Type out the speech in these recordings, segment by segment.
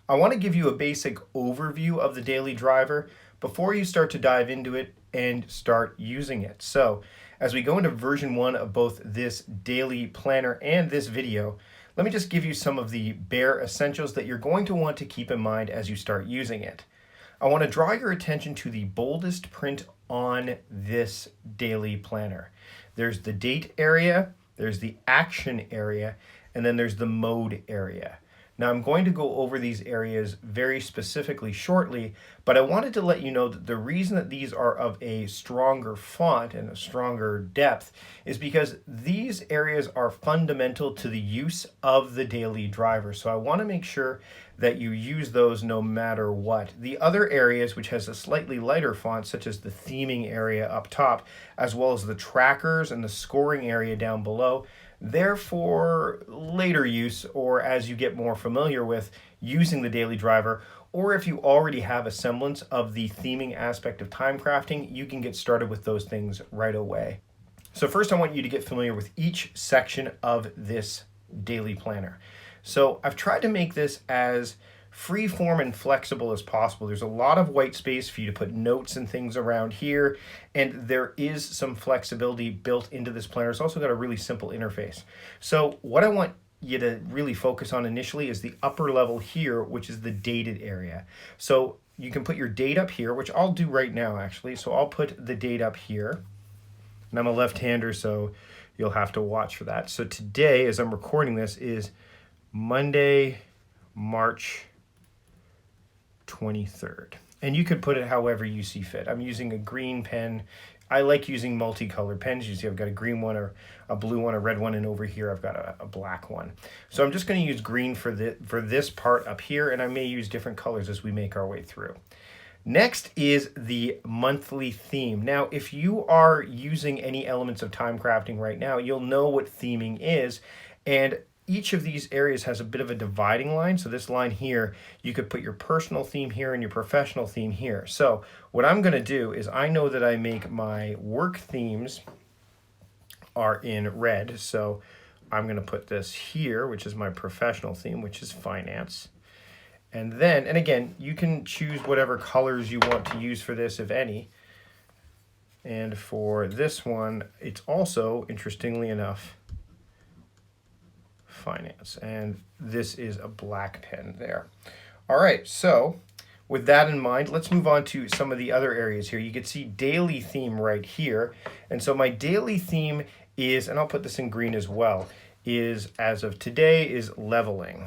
I want to give you a basic overview of the daily driver before you start to dive into it and start using it. So as we go into version 1 of both this daily planner and this video, let me just give you some of the bare essentials that you're going to want to keep in mind as you start using it. I want to draw your attention to the boldest print on this daily planner. There's the date area, there's the action area, and then there's the mode area. Now I'm going to go over these areas very specifically shortly, but I wanted to let you know that the reason that these are of a stronger font and a stronger depth is because these areas are fundamental to the use of the daily driver. So I want to make sure that you use those no matter what. The other areas, which has a slightly lighter font, such as the theming area up top, as well as the trackers and the scoring area down below, they're for later use, or as you get more familiar with using the daily driver, or if you already have a semblance of the theming aspect of time crafting, you can get started with those things right away. So first I want you to get familiar with each section of this daily planner. So I've tried to make this as free form and flexible as possible. There's a lot of white space for you to put notes and things around here, and there is some flexibility built into this planner. It's also got a really simple interface. So what I want you to really focus on initially is the upper level here, which is the dated area. So you can put your date up here, which I'll do right now actually. So I'll put the date up here, and I'm a left-hander, so you'll have to watch for that. So today, as I'm recording this, is Monday, March 23rd. And you could put it however you see fit. I'm using a green pen. I like using multicolored pens. You see I've got a green one, or a blue one, a red one, and over here I've got a black one. So I'm just going to use green for this part up here, and I may use different colors as we make our way through. Next is the monthly theme. Now, if you are using any elements of time crafting right now, you'll know what theming is, and each of these areas has a bit of a dividing line. So this line here, you could put your personal theme here and your professional theme here. So what I'm going to do is, I know that I make my work themes are in red. So I'm going to put this here, which is my professional theme, which is finance. And then, and again, you can choose whatever colors you want to use for this, if any. And for this one, it's also, interestingly enough, finance, and this is a black pen there. All right, so with that in mind, let's move on to some of the other areas here. You can see daily theme right here, and so my daily theme is, and I'll put this in green as well, is, as of today, is leveling.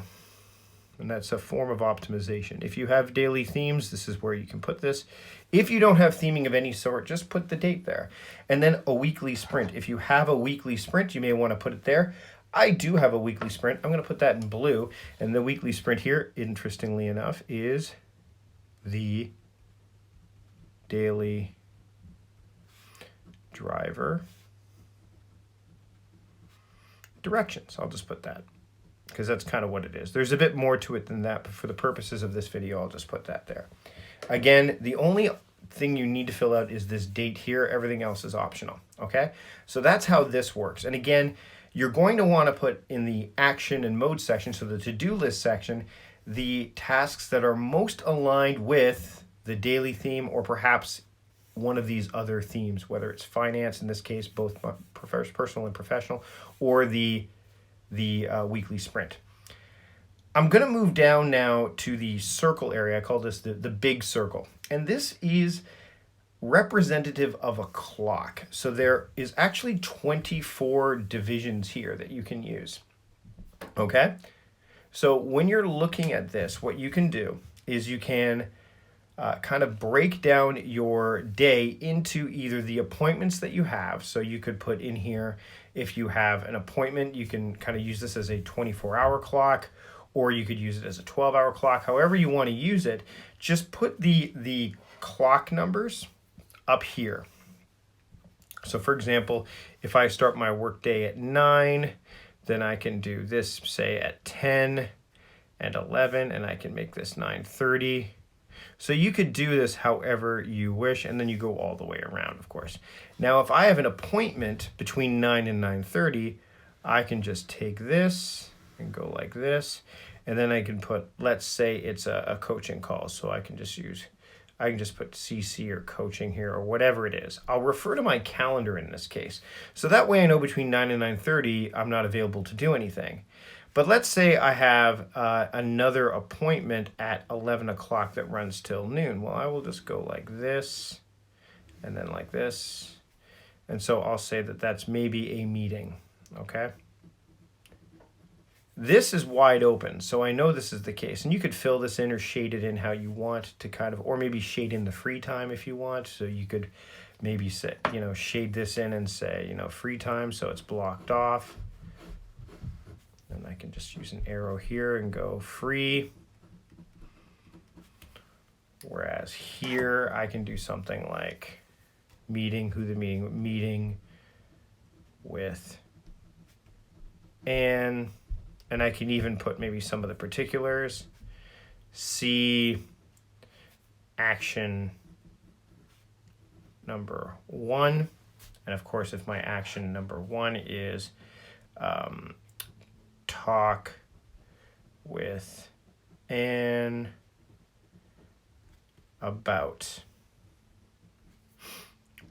And that's a form of optimization. If you have daily themes, this is where you can put this. If you don't have theming of any sort, just put the date there. And then a weekly sprint. If you have a weekly sprint, you may want to put it there. I do have a weekly sprint. I'm going to put that in blue. And the weekly sprint here, interestingly enough, is the daily driver directions. I'll just put that, because that's kind of what it is. There's a bit more to it than that, but for the purposes of this video, I'll just put that there. Again, the only thing you need to fill out is this date here. Everything else is optional, okay? So that's how this works. And again, you're going to want to put in the action and mode section, so the to-do list section, the tasks that are most aligned with the daily theme, or perhaps one of these other themes, whether it's finance, in this case, both personal and professional, or the weekly sprint. I'm going to move down now to the circle area. I call this the big circle. And this is representative of a clock. So there is actually 24 divisions here that you can use. Okay? So when you're looking at this, what you can do is you can kind of break down your day into either the appointments that you have. So you could put in here, if you have an appointment, you can kind of use this as a 24-hour clock, or you could use it as a 12-hour clock. However you want to use it, just put the clock numbers up here. So for example, if I start my workday at 9, then I can do this, say, at 10 and 11, and I can make this 9:30. So you could do this however you wish, and then you go all the way around, of course. Now, if I have an appointment between 9 and 9:30, I can just take this and go like this. And then I can put, let's say it's a coaching call. So I can just put CC or coaching here or whatever it is. I'll refer to my calendar in this case. So that way I know between 9 and 9:30 I'm not available to do anything. But let's say I have another appointment at 11 o'clock that runs till noon. Well, I will just go like this and then like this. And so I'll say that that's maybe a meeting, okay? This is wide open, so I know this is the case. And you could fill this in or shade it in how you want to kind of, or maybe shade in the free time if you want. So you could maybe say, shade this in and say, free time, so it's blocked off. And I can just use an arrow here and go free. Whereas here I can do something like meeting with Anne. And I can even put maybe some of the particulars. See action number 1. And of course, if my action number 1 is talk with Anne about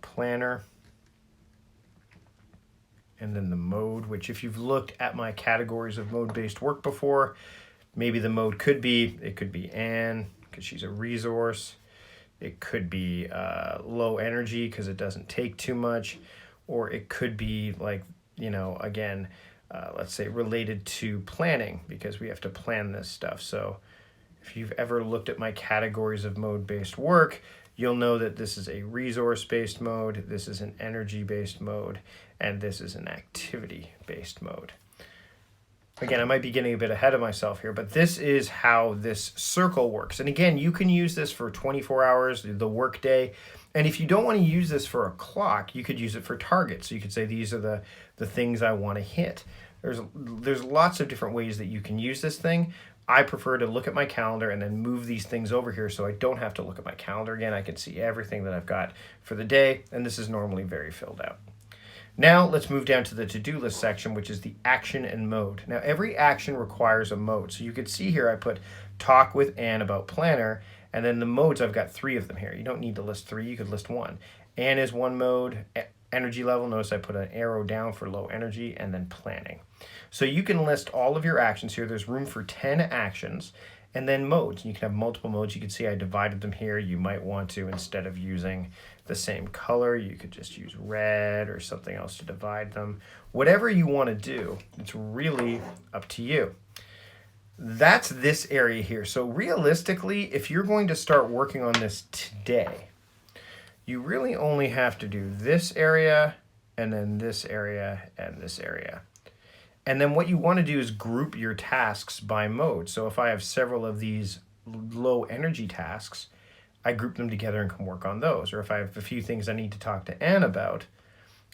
planner. And then the mode, which if you've looked at my categories of mode-based work before, maybe the mode could be Anne, because she's a resource. It could be low energy, because it doesn't take too much. Or it could be like, again, let's say related to planning, because we have to plan this stuff. So if you've ever looked at my categories of mode-based work, you'll know that this is a resource-based mode, this is an energy-based mode, and this is an activity-based mode. Again, I might be getting a bit ahead of myself here, but this is how this circle works. And again, you can use this for 24 hours, the workday. And if you don't want to use this for a clock, you could use it for targets. So you could say, these are the things I want to hit. There's lots of different ways that you can use this thing. I prefer to look at my calendar and then move these things over here so I don't have to look at my calendar again. I can see everything that I've got for the day, and this is normally very filled out. Now let's move down to the to-do list section, which is the action and mode. Now every action requires a mode. So you could see here I put talk with Anne about planner, and then the modes, I've got 3 of them here. You don't need to list 3, you could list 1. Anne is one mode. Energy level, notice I put an arrow down for low energy, and then planning. So you can list all of your actions here. There's room for 10 actions, and then modes. You can have multiple modes. You can see I divided them here. You might want to, instead of using the same color, you could just use red or something else to divide them. Whatever you want to do, it's really up to you. That's this area here. So realistically, if you're going to start working on this today, you really only have to do this area, and then this area, and this area. And then what you want to do is group your tasks by mode. So if I have several of these low energy tasks, I group them together and can work on those. Or if I have a few things I need to talk to Anne about,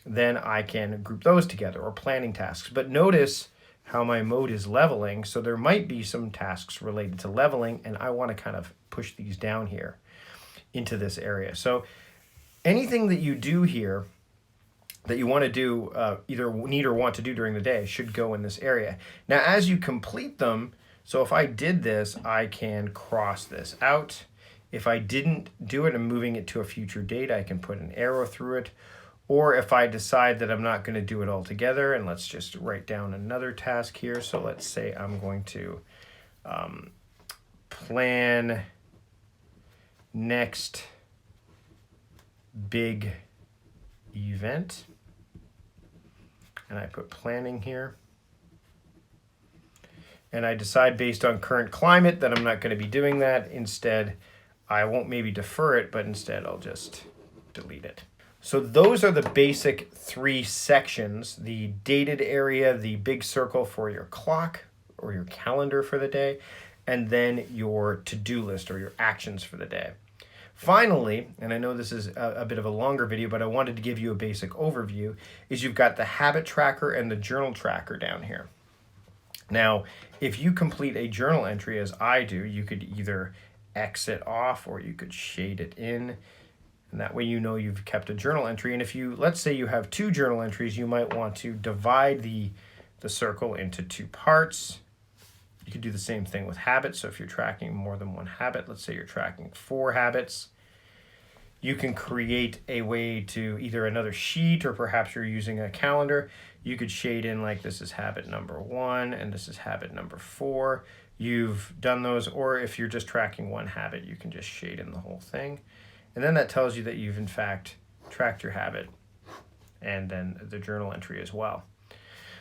then I can group those together, or planning tasks. But notice how my mode is leveling. So there might be some tasks related to leveling, and I want to kind of push these down here into this area. So anything that you do here that you want to do, either need or want to do during the day, should go in this area. Now, as you complete them, so if I did this, I can cross this out. If I didn't do it, I'm moving it to a future date, I can put an arrow through it. Or if I decide that I'm not going to do it all together, and let's just write down another task here. So let's say I'm going to plan next big event. And I put planning here. And I decide based on current climate that I'm not going to be doing that. Instead, I won't maybe defer it, but instead I'll just delete it. So those are the basic 3 sections: the dated area, the big circle for your clock or your calendar for the day, and then your to-do list or your actions for the day. Finally, and I know this is a bit of a longer video, but I wanted to give you a basic overview, is you've got the habit tracker and the journal tracker down here. Now, if you complete a journal entry as I do, you could either X it off or you could shade it in. And that way you know you've kept a journal entry. And if you, let's say you have 2 journal entries, you might want to divide the circle into 2 parts. You could do the same thing with habits. So if you're tracking more than one habit, let's say you're tracking 4 habits, you can create a way to either another sheet or perhaps you're using a calendar. You could shade in like this is habit number 1 and this is habit number 4. You've done those, or if you're just tracking one habit, you can just shade in the whole thing. And then that tells you that you've in fact tracked your habit and then the journal entry as well.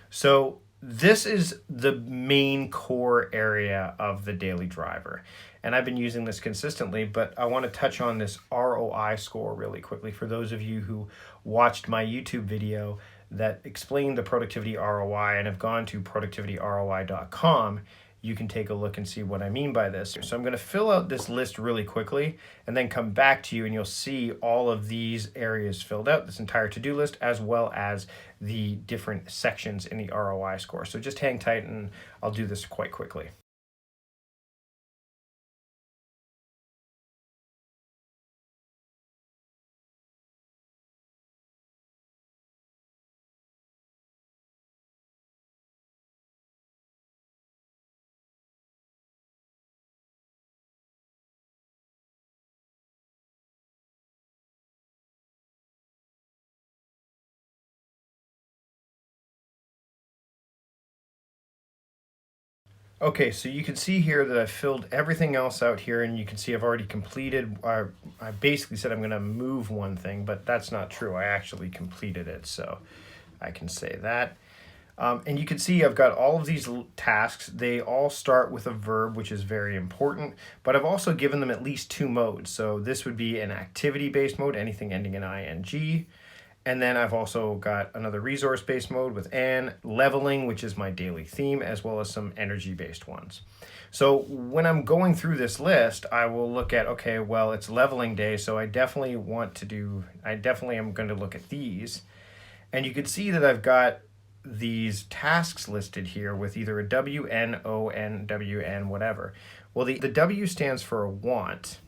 So this is the main core area of the daily driver. And I've been using this consistently, but I want to touch on this ROI score really quickly. For those of you who watched my YouTube video that explained the productivity ROI and have gone to productivityroi.com, you can take a look and see what I mean by this. So I'm going to fill out this list really quickly and then come back to you and you'll see all of these areas filled out, this entire to-do list, as well as the different sections in the ROI score. So just hang tight and I'll do this quite quickly. Okay, so you can see here that I've filled everything else out here, and you can see I've already completed. I basically said I'm going to move one thing, but that's not true. I actually completed it, so I can say that. And you can see I've got all of these tasks. They all start with a verb, which is very important, but I've also given them at least 2 modes. So this would be an activity-based mode, anything ending in ing. And then I've also got another resource-based mode with an, leveling, which is my daily theme, as well as some energy-based ones. So when I'm going through this list, I will look at, okay, well, it's leveling day, so I definitely am going to look at these. And you can see that I've got these tasks listed here with either a W, N, O, N, W, N, whatever. Well, the W stands for a want,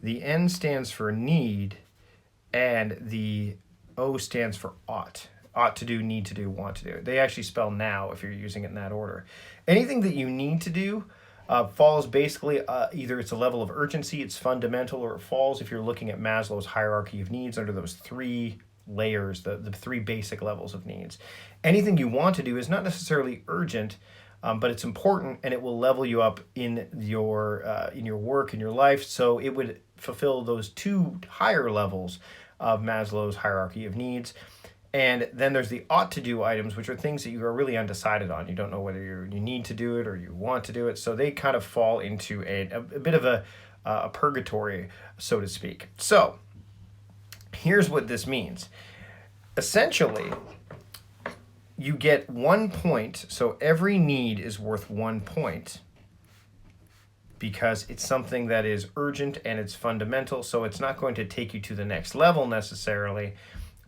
the N stands for need, and the O stands for ought. Ought to do, need to do, want to do. They actually spell now if you're using it in that order. Anything that you need to do falls basically, either it's a level of urgency, it's fundamental, or it falls, if you're looking at Maslow's hierarchy of needs, under those 3 layers, the 3 basic levels of needs. Anything you want to do is not necessarily urgent, but it's important and it will level you up in your work, in your life. So it would fulfill those 2 higher levels of Maslow's hierarchy of needs. And then there's the ought to do items, which are things that you are really undecided on. You don't know whether you need to do it or you want to do it. So they kind of fall into a bit of a purgatory, so to speak. So here's what this means. Essentially, you get 1 point. So every need is worth 1 point, because it's something that is urgent and it's fundamental. So it's not going to take you to the next level necessarily,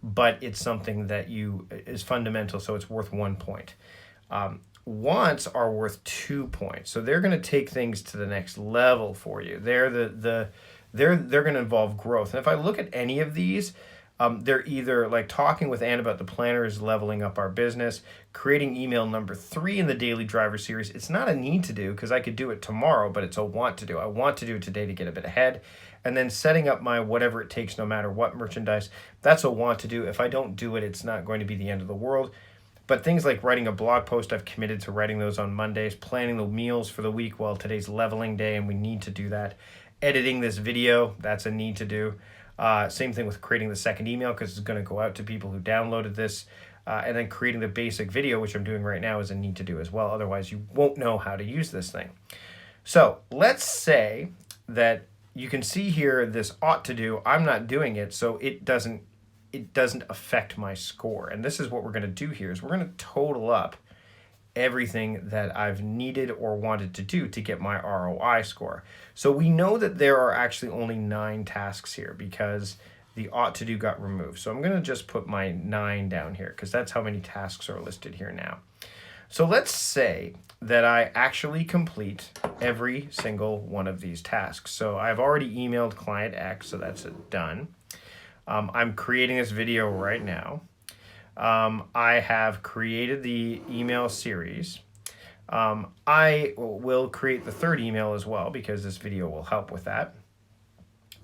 but it's something that is fundamental. So it's worth 1 point. Wants are worth 2 points. So they're going to take things to the next level for you. They're going to involve growth. And if I look at any of these, they're either like talking with Ann about the planner is leveling up our business, creating email number 3 in the Daily Driver series. It's not a need to do because I could do it tomorrow, but it's a want to do. I want to do it today to get a bit ahead. And then setting up my whatever it takes, no matter what merchandise, that's a want to do. If I don't do it, it's not going to be the end of the world. But things like writing a blog post, I've committed to writing those on Mondays, planning the meals for the week, well, today's leveling day and we need to do that. Editing this video, that's a need to do. Same thing with creating the second email because it's going to go out to people who downloaded this. And then creating the basic video, which I'm doing right now, is a need to do as well. Otherwise, you won't know how to use this thing. So let's say that you can see here this ought to do. I'm not doing it, so it doesn't affect my score. And this is what we're going to do here is we're going to total up everything that I've needed or wanted to do to get my ROI score. So we know that there are actually only 9 tasks here because the ought to do got removed. So I'm going to just put my 9 down here because that's how many tasks are listed here now. So let's say that I actually complete every single one of these tasks. So I've already emailed client X, so that's done. I'm creating this video right now. I have created the email series. I will create the third email as well because this video will help with that.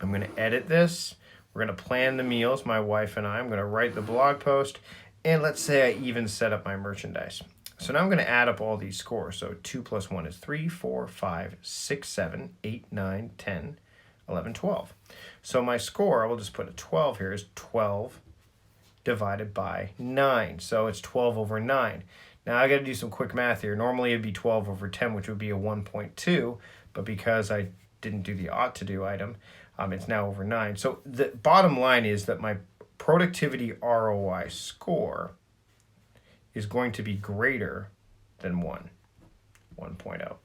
I'm going to edit this. We're going to plan the meals, my wife and I. I'm going to write the blog post. And let's say I even set up my merchandise. So now I'm going to add up all these scores. So 2 plus 1 is 3, 4, 5, 6, 7, 8, 9, 10, 11, 12. So my score, I will just put a 12 here, is 12 divided by 9. So it's 12 over 9. Now I got to do some quick math here. Normally it'd be 12 over 10, which would be a 1.2. But because I didn't do the ought to do item, it's now over 9. So the bottom line is that my productivity ROI score is going to be greater than 1.0,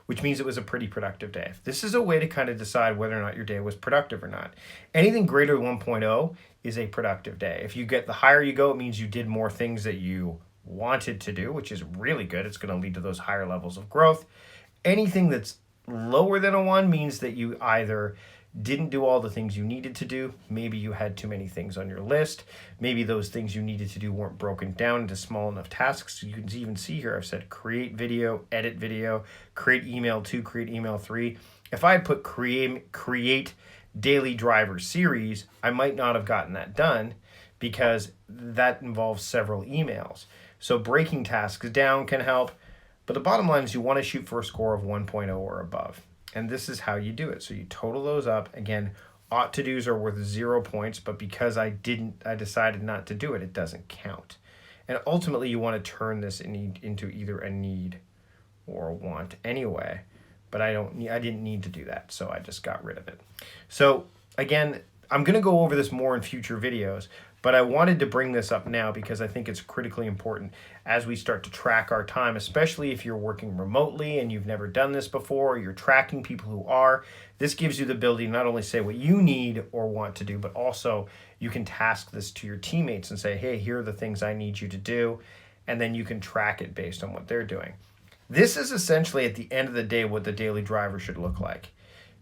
which means it was a pretty productive day. This is a way to kind of decide whether or not your day was productive or not. Anything greater than 1.0 is a productive day. If you get the higher you go, it means you did more things that you wanted to do, which is really good. It's going to lead to those higher levels of growth. Anything that's lower than a 1 means that you either didn't do all the things you needed to do. Maybe you had too many things on your list. Maybe those things you needed to do weren't broken down into small enough tasks. So you can even see here, I've said create video, edit video, create email 2, create email 3. If I had put create daily driver series, I might not have gotten that done because that involves several emails. So breaking tasks down can help. But the bottom line is you want to shoot for a score of 1.0 or above. And this is how you do it. So you total those up. Again, ought to do's are worth 0 points, but because I decided not to do it, it doesn't count. And ultimately, you want to turn this into either a need or a want anyway. But I didn't need to do that, so I just got rid of it. So again, I'm going to go over this more in future videos, but I wanted to bring this up now because I think it's critically important as we start to track our time, especially if you're working remotely and you've never done this before, or you're tracking people who are. This gives you the ability to not only say what you need or want to do, but also you can task this to your teammates and say, hey, here are the things I need you to do, and then you can track it based on what they're doing. This is essentially, at the end of the day, what the daily driver should look like.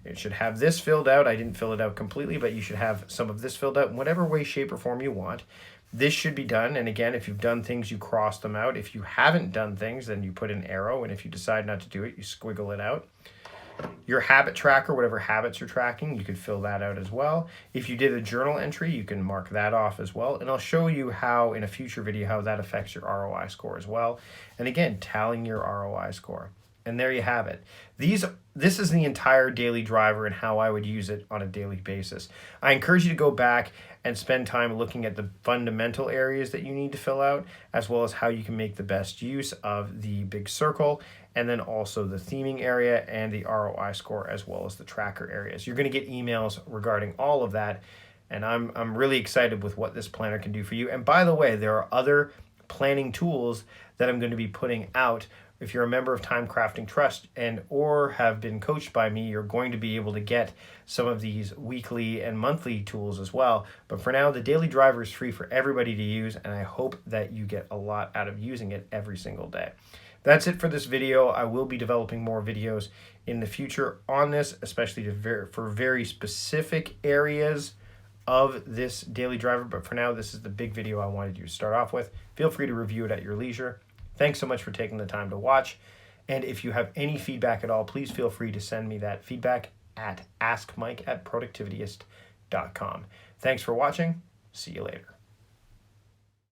It should have this filled out. I didn't fill it out completely, but you should have some of this filled out in whatever way, shape, or form you want. This should be done. And again, if you've done things, you cross them out. If you haven't done things, then you put an arrow. And if you decide not to do it, you squiggle it out. Your habit tracker, whatever habits you're tracking, you could fill that out as well. If you did a journal entry, you can mark that off as well. And I'll show you how, in a future video, how that affects your ROI score as well. And again, tallying your ROI score. And there you have it. This is the entire daily driver and how I would use it on a daily basis. I encourage you to go back and spend time looking at the fundamental areas that you need to fill out, as well as how you can make the best use of the big circle, and then also the theming area and the ROI score, as well as the tracker areas. You're going to get emails regarding all of that, and I'm really excited with what this planner can do for you. And by the way, there are other planning tools that I'm going to be putting out. If you're a member of Time Crafting Trust or have been coached by me, you're going to be able to get some of these weekly and monthly tools as well. But for now, the Daily Driver is free for everybody to use, and I hope that you get a lot out of using it every single day. That's it for this video. I will be developing more videos in the future on this, especially for very specific areas of this Daily Driver. But for now, this is the big video I wanted you to start off with. Feel free to review it at your leisure. Thanks so much for taking the time to watch. And if you have any feedback at all, please feel free to send me that feedback at askmike@productivityist.com. Thanks for watching. See you later.